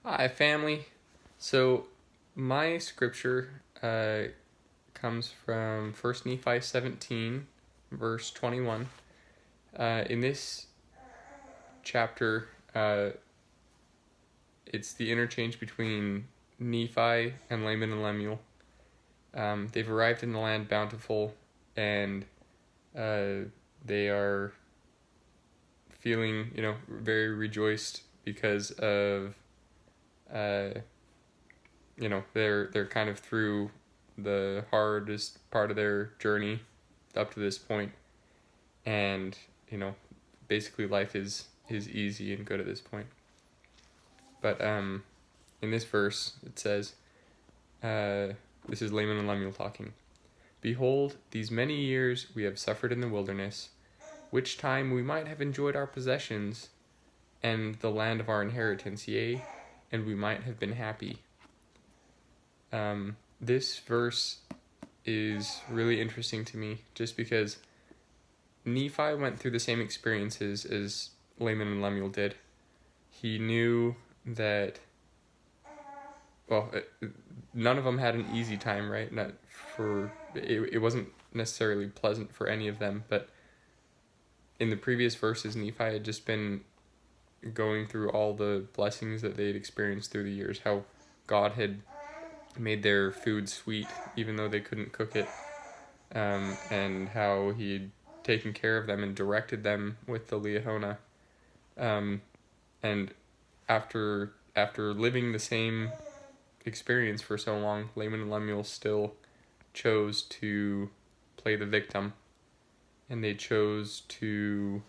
Hi, family. So, my scripture comes from First Nephi 17, verse 21. In this chapter, it's the interchange between Nephi and Laman and Lemuel. They've arrived in the land bountiful, and they are feeling, very rejoiced because of they're kind of through the hardest part of their journey up to this point, and basically life is easy and good at this point. But in this verse it says, this is Laman and Lemuel talking. Behold, these many years we have suffered in the wilderness, which time we might have enjoyed our possessions and the land of our inheritance, yea, and we might have been happy. This verse is really interesting to me just because Nephi went through the same experiences as Laman and Lemuel did. He knew that, none of them had an easy time, right? It wasn't necessarily pleasant for any of them, but in the previous verses, Nephi had just been going through all the blessings that they'd experienced through the years, how God had made their food sweet even though they couldn't cook it, and how he'd taken care of them and directed them with the Liahona. And after living the same experience for so long, Laman and Lemuel still chose to play the victim, and they chose to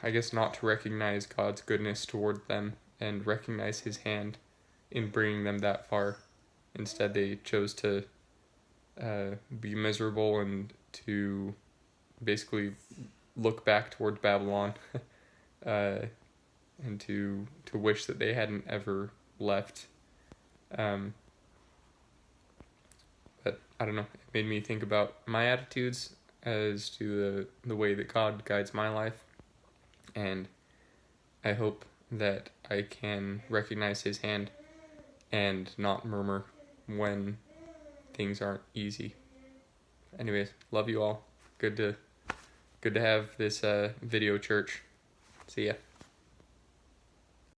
I guess not to recognize God's goodness toward them and recognize his hand in bringing them that far. Instead, they chose to be miserable and to basically look back toward Babylon and to wish that they hadn't ever left. But I don't know, it made me think about my attitudes as to the way that God guides my life, and I hope that I can recognize his hand and not murmur when things aren't easy. Anyways, love you all. Good to have this video church. See ya.